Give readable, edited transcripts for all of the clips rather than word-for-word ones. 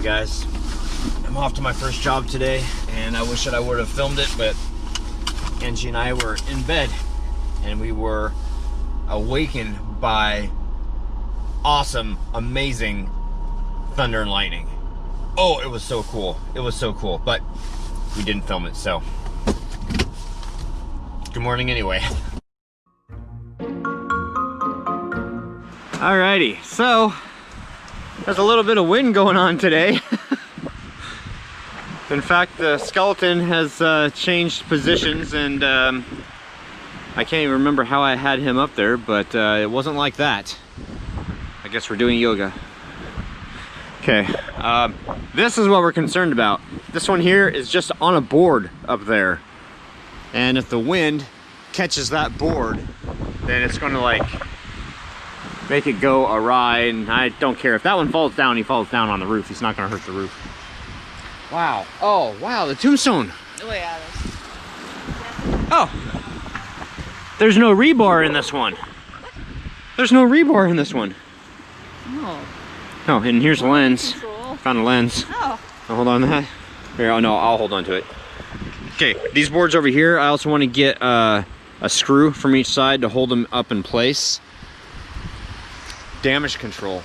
guys. I'm off to my first job today, and I wish that I would have filmed it, but Angie and I were in bed, and we were awakened by awesome, amazing thunder and lightning. Oh, it was so cool. It was so cool, but we didn't film it, so good morning anyway. Alrighty, so there's a little bit of wind going on today. In fact, the skeleton has changed positions, and I can't even remember how I had him up there, but it wasn't like that. I guess we're doing yoga. Okay, this is what we're concerned about. This one here is just on a board up there, and if the wind catches that board, then it's going to like make it go awry, and I don't care. If that one falls down, he falls down on the roof. He's not going to hurt the roof. Wow. Oh, wow, the tombstone. Oh, yeah. Oh, there's no rebar in this one. There's no rebar in this one. Oh. Oh, and here's a lens. Control. Found a lens. Oh. I'll hold on to that. Here, oh no, I'll hold on to it. Okay, these boards over here, I also want to get a screw from each side to hold them up in place. Damage control.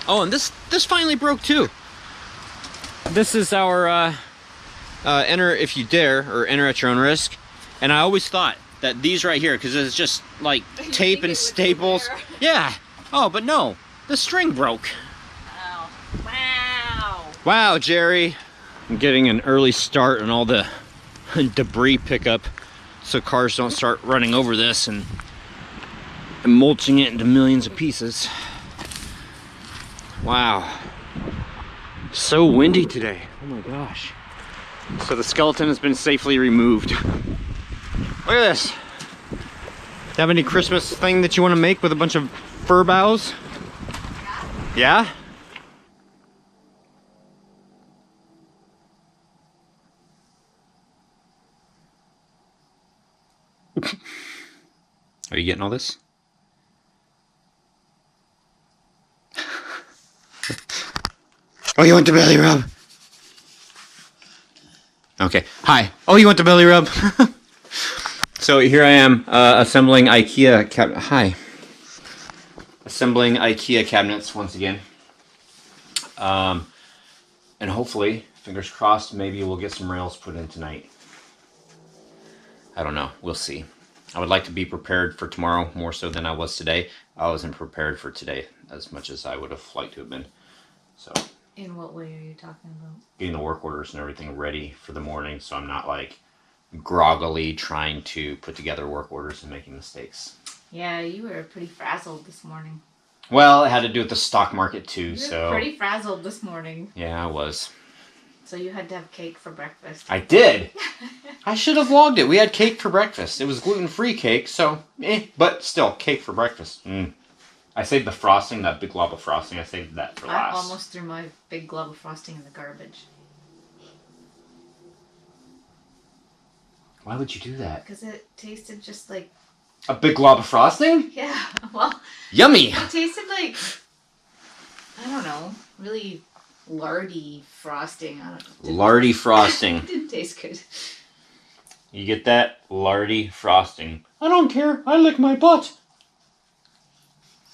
Oh, and this finally broke too. This is our enter if you dare, or enter at your own risk. And I always thought that these right here, because it's just like tape and staples. Yeah. Oh, but no, the string broke. Wow. Wow. Wow, Jerry. I'm getting an early start on all the debris pickup so cars don't start running over this and mulching it into millions of pieces. Wow. So windy today. Oh my gosh. So the skeleton has been safely removed. Look at this. Have any Christmas thing that you want to make with a bunch of fir boughs? Yeah? Are you getting all this? Oh, you want the belly rub? Okay. Hi. Oh, you want the belly rub? So here I am assembling IKEA cabinet. Hi. Assembling IKEA cabinets once again. And hopefully, fingers crossed, maybe we'll get some rails put in tonight. I don't know. We'll see. I would like to be prepared for tomorrow more so than I was today. I wasn't prepared for today as much as I would have liked to have been. So. In what way are you talking about? Getting the work orders and everything ready for the morning, so I'm not like groggily trying to put together work orders and making mistakes. Yeah, you were pretty frazzled this morning. Well, it had to do with the stock market too, You so. were pretty frazzled this morning. Yeah, I was. So you had to have cake for breakfast. I did! I should have vlogged it. We had cake for breakfast. It was gluten-free cake, so but still, cake for breakfast. I saved the frosting, that big glob of frosting, I saved that for last. I almost threw my big glob of frosting in the garbage. Why would you do that? Because it tasted just like... A big glob of frosting? Yeah, well... Yummy! It tasted like... I don't know, really lardy frosting. I don't know. Lardy frosting. It didn't taste good. You get that? Lardy frosting. I don't care, I lick my butt.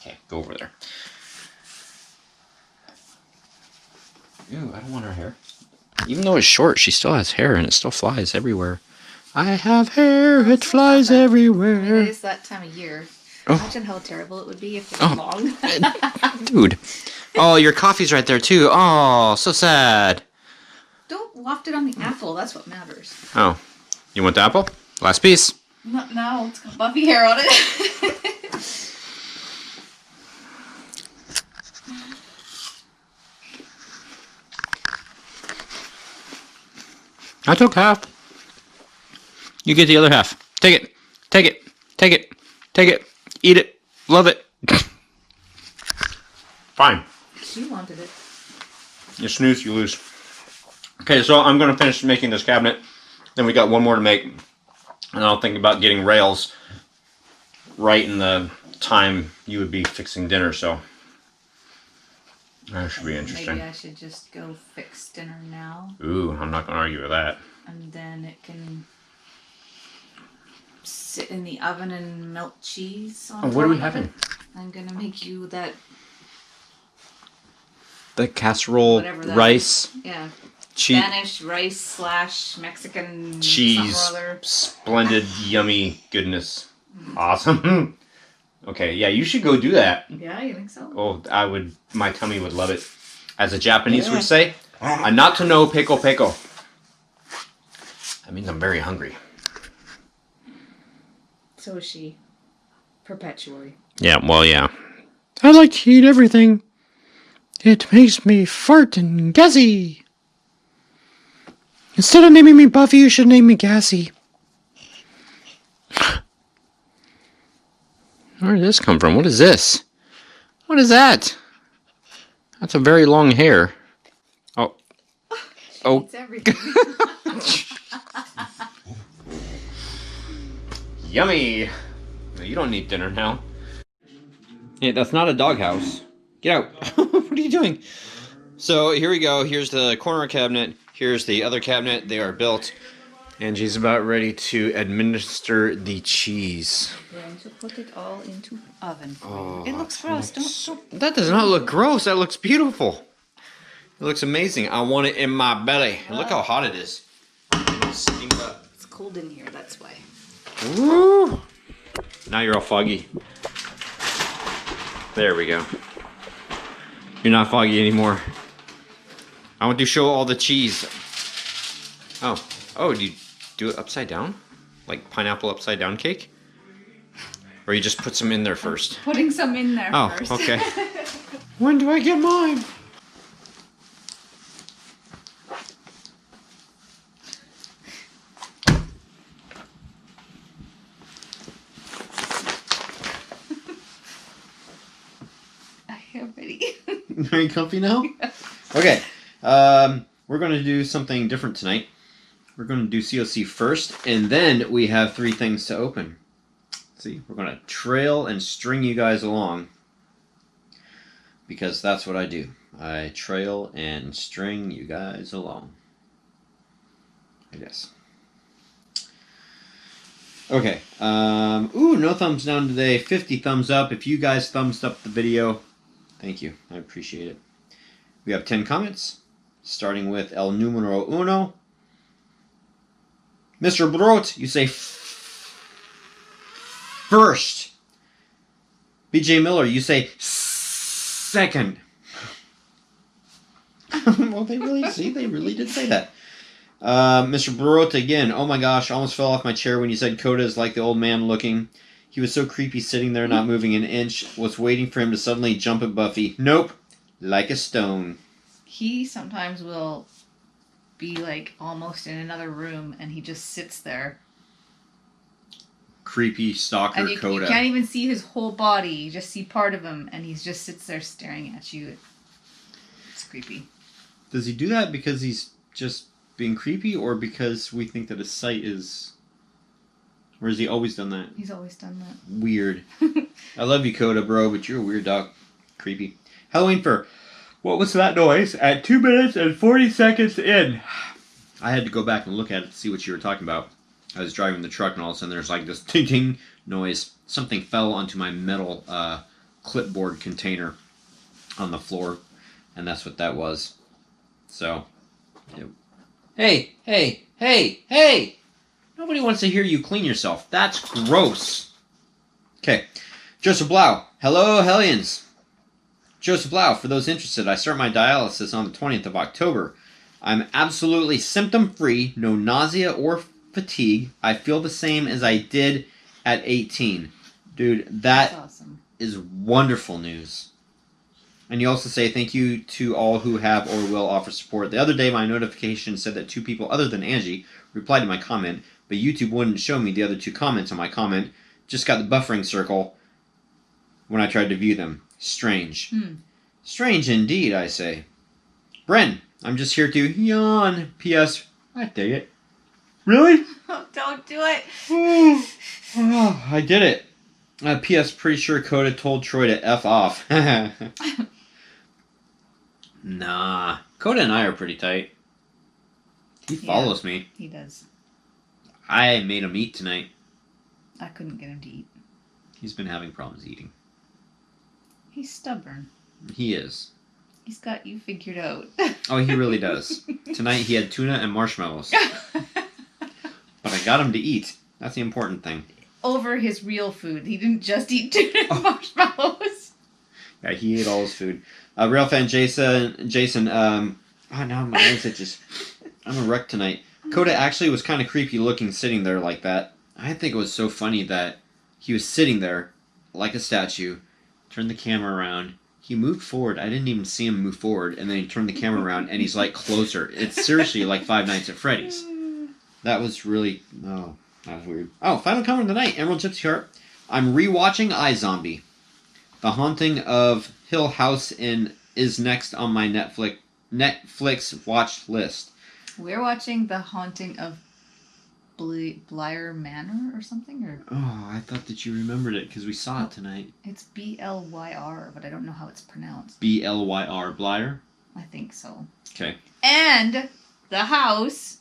Okay, go over there. Ooh, I don't want her hair. Even though it's short, she still has hair and it still flies everywhere. I have hair, it flies everywhere. It is that time of year. Oh. Imagine how terrible it would be if it was long. Dude. Oh, your coffee's right there too. Oh, so sad. Don't waft it on the apple, that's what matters. Oh, you want the apple? Last piece. No, it's got buffy hair on it. I took half. You get the other half. Take it. Take it. Take it. Take it. Eat it. Love it. Fine. You wanted it. You snooze, you lose. Okay, so I'm going to finish making this cabinet. Then we got one more to make. And I'll think about getting rails right in the time you would be fixing dinner, so. That should be interesting. Maybe I should just go fix dinner now. Ooh, I'm not gonna argue with that. And then it can sit in the oven and melt cheese on what are we top of having? it. I'm gonna make you that. The casserole, Whatever that rice, yeah, cheese, Spanish rice / Mexican cheese, something or other. splendid, yummy goodness. Awesome. Okay, yeah, you should go do that. Yeah, you think so? Oh, I would. My tummy would love it. As a Japanese would say, "Anato no peko peko." That means I'm very hungry. So is she. Perpetually. Yeah, well, yeah. I like to eat everything. It makes me fart and gassy. Instead of naming me Buffy, you should name me Gassy. Where did this come from? What is this? What is that? That's a very long hair. Oh. Oh. It's everything. Yummy. No, you don't need dinner now. Yeah, that's not a doghouse. Get out. What are you doing? So here we go. Here's the corner cabinet. Here's the other cabinet. They are built. Angie's about ready to administer the cheese. I'm going to put it all into oven. Oh, It looks gross. Don't. That does not look gross. That looks beautiful. It looks amazing. I want it in my belly. And look how hot it is. Steam it up. It's cold in here. That's why. Woo! Now you're all foggy. There we go. You're not foggy anymore. I want to show all the cheese. Oh, do you do it upside down? Like pineapple upside down cake? Or you just put some in there first? Putting some in there first. Oh, okay. When do I get mine? I'm ready. Are you comfy now? Okay. We're going to do something different tonight. We're going to do COC first, and then we have 3 things to open. See, we're going to trail and string you guys along. Because that's what I do. I trail and string you guys along. I guess. Okay. Ooh, no thumbs down today. 50 thumbs up. If you guys thumbs up the video, thank you. I appreciate it. We have 10 comments, starting with El Numero Uno. Mr. Brot, you say first. BJ Miller, you say second. Well, they really did say that. Mr. Brot again. Oh my gosh, almost fell off my chair when you said Coda is like the old man looking. He was so creepy sitting there not moving an inch. Was waiting for him to suddenly jump at Buffy. Nope. Like a stone. He sometimes will be like almost in another room and he just sits there. Creepy stalker And you Coda. can't even see his whole body. You just see part of him and he just sits there staring at you. It's creepy. Does he do that because he's just being creepy or because we think that his sight is... Or has he always done that? He's always done that. Weird. I love you, Coda, bro, but you're a weird dog. Creepy. Halloween fur. What was that noise? At 2 minutes and 40 seconds in. I had to go back and look at it to see what you were talking about. I was driving the truck and all of a sudden there's like this ting-ting noise. Something fell onto my metal clipboard container on the floor. And that's what that was. So. Hey, hey, hey, hey! Nobody wants to hear you clean yourself. That's gross. Okay. Joseph Blau. Hello, Hellions. Joseph Blau, for those interested, I start my dialysis on the 20th of October. I'm absolutely symptom-free, no nausea or fatigue. I feel the same as I did at 18. Dude, that's awesome. Is wonderful news. And you also say thank you to all who have or will offer support. The other day, my notification said that 2 people other than Angie replied to my comment, but YouTube wouldn't show me the other 2 comments on my comment. Just got the buffering circle when I tried to view them. Strange. Strange indeed, I say. Bren, I'm just here to yawn. P.S. I dig it. Really? Don't do it. Oh, I did it. P.S. Pretty sure Coda told Troy to F off. Nah. Coda and I are pretty tight. He follows me. He does. I made him eat tonight. I couldn't get him to eat. He's been having problems eating. He's stubborn. He is. He's got you figured out. Oh, he really does. Tonight he had tuna and marshmallows. But I got him to eat. That's the important thing. Over his real food. He didn't just eat tuna and marshmallows. Yeah, he ate all his food. Real fan Jason, oh, now my eyes itches. I'm a wreck tonight. Coda actually was kind of creepy looking sitting there like that. I think it was so funny that he was sitting there like a statue, turned the camera around. He moved forward. I didn't even see him move forward, and then he turned the camera around, and he's like closer. It's seriously like Five Nights at Freddy's. That was really... Oh, that was weird. Oh, final comment of the night. Emerald Gypsy Heart. I'm rewatching iZombie. The Haunting of Hill House is next on my Netflix watch list. We're watching The Haunting of Blyre Manor or something? Or Oh, I thought that you remembered it because we saw it tonight. It's B-L-Y-R, but I don't know how it's pronounced. B-L-Y-R, Blyre? I think so. Okay. And the house...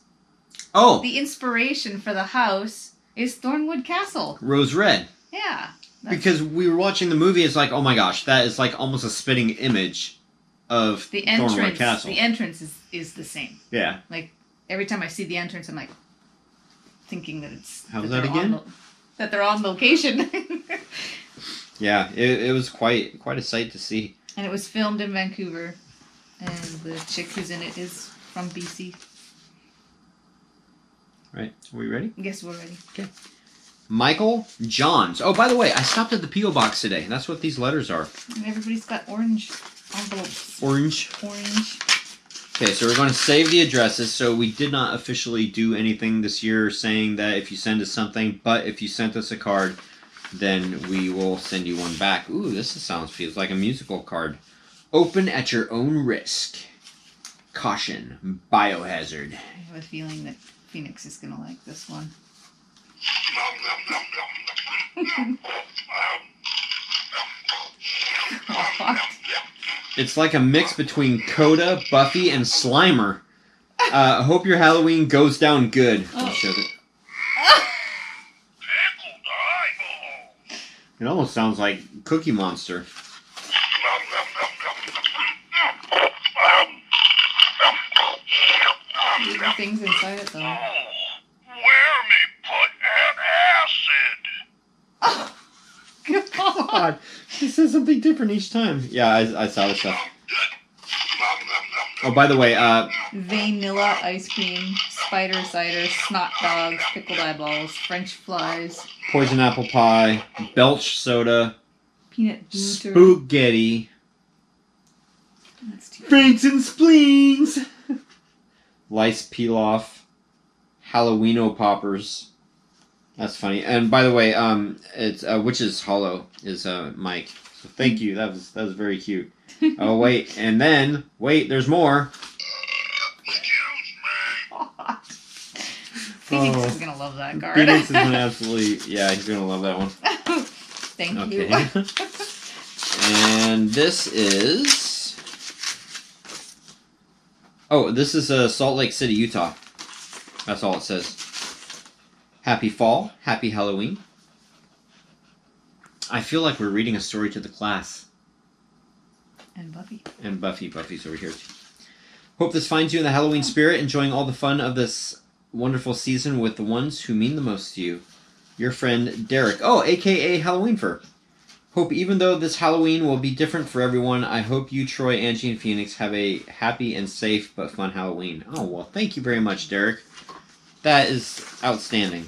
Oh! The inspiration for the house is Thornwood Castle. Rose Red. Yeah. Because we were watching the movie, it's like, oh my gosh, that is like almost a spitting image of the Thornwood entrance. Castle. The entrance is the same. Yeah. Like, every time I see the entrance, I'm like, thinking that it's... How's that again? That they're on location. Yeah, it was quite a sight to see. And it was filmed in Vancouver. And the chick who's in it is from BC. Right, are we ready? Guess we're ready. Okay. Michael Johns. Oh, by the way, I stopped at the P.O. Box today. That's what these letters are. And everybody's got orange envelopes. Orange. Orange. Okay, so we're going to save the addresses. So we did not officially do anything this year saying that if you send us something, but if you sent us a card, then we will send you one back. Ooh, feels like a musical card. Open at your own risk. Caution. Biohazard. I have a feeling that Phoenix is going to like this one. It's like a mix between Coda, Buffy, and Slimer. Hope your Halloween goes down good. Oh. I'll show it. It almost sounds like Cookie Monster. Things inside it, though. Where me put an acid? Oh, God, he says something different each time. Yeah, I saw this stuff. Oh, by the way, vanilla ice cream, spider cider, snot dogs, pickled eyeballs, French flies, poison apple pie, Belch soda, peanut butter. spaghetti, That's too franks and spleens, lice pilaf, Halloweeno poppers. That's funny. And by the way, it's Witch's Hollow is Mike. So thank you. That was very cute. Oh wait, and then there's more. Phoenix is gonna love that card. Phoenix is gonna absolutely, he's gonna love that one. Thank you. And this is, this is Salt Lake City, Utah. That's all it says. Happy fall, happy Halloween. I feel like we're reading a story to the class. And Buffy. And Buffy's over here too. Hope this finds you in the Halloween spirit, enjoying all the fun of this wonderful season with the ones who mean the most to you. Your friend Derek. Oh, aka Halloween Fur. Hope even though this Halloween will be different for everyone, I hope you, Troy, Angie, and Phoenix have a happy and safe but fun Halloween. Oh, well, thank you very much, Derek. That is outstanding.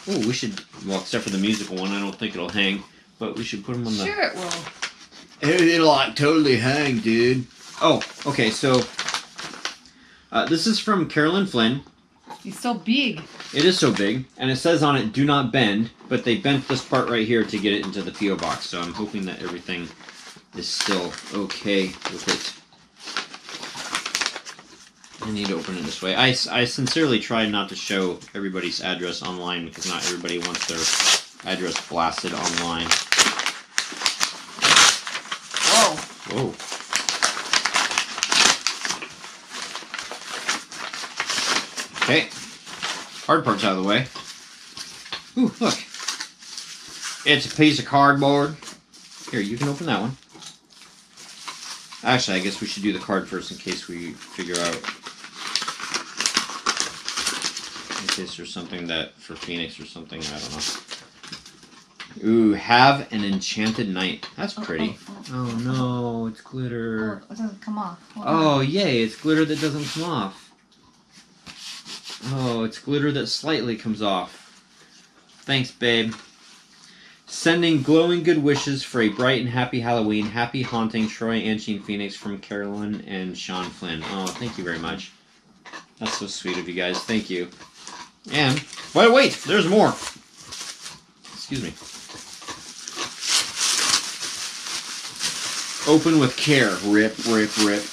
Oh, we should, well, except for the musical one, I don't think it'll hang, but we should put them on the... Sure it will. It'll like totally hang, dude. Oh, okay, so this is from Carolyn Flynn. He's so big. It is so big, and it says on it, do not bend, but they bent this part right here to get it into the P.O. box, so I'm hoping that everything is still okay with it. I need to open it this way. I sincerely tried not to show everybody's address online because not everybody wants their address blasted online. Whoa. Whoa. Okay. Hard part's out of the way. Ooh, look. It's a piece of cardboard. Here, you can open that one. Actually, I guess we should do the card first in case we figure out. In case there's something that for Phoenix or something, I don't know. Ooh, have an enchanted night. That's pretty. Oh no, it's glitter. Oh, it doesn't come off. Oh yay, it's glitter that doesn't come off. Oh, it's glitter that slightly comes off. Thanks, babe. Sending glowing good wishes for a bright and happy Halloween. Happy haunting, Troy, Angie, and Phoenix from Carolyn and Sean Flynn. Oh, thank you very much. That's so sweet of you guys. Thank you. And, but wait, there's more. Excuse me. Open with care. Rip, rip, rip.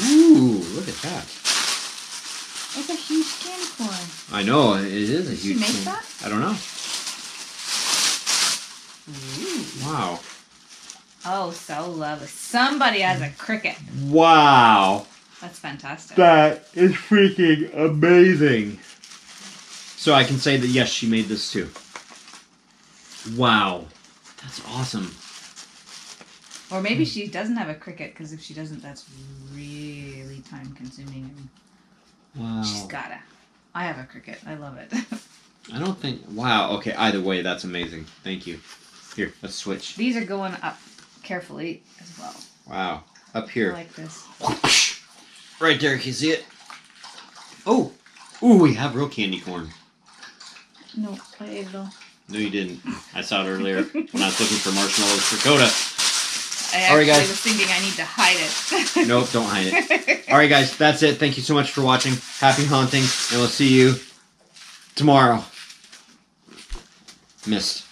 Ooh, look at that. It's a huge candy corn. I know, it is a Did huge she make thing. that? I don't know. Ooh. Wow. Oh, so lovely. Somebody has a cricket. Wow. That's fantastic. That is freaking amazing. So I can say that yes, she made this too. Wow. That's awesome. Or maybe she doesn't have a cricket, because if she doesn't, that's really time consuming. Wow. She's gotta. I have a cricket. I love it. I don't think... Wow. Okay, either way, that's amazing. Thank you. Here, let's switch. These are going up carefully as well. Wow. Up here. I like this. Right there, can you see it? Oh! Ooh, we have real candy corn. No, I ate it all. No, you didn't. I saw it earlier when I was looking for marshmallows for Coda. I All right, actually guys. was thinking I need to hide it. Nope, don't hide it. Alright, guys, that's it. Thank you so much for watching. Happy haunting, and we'll see you tomorrow. Missed.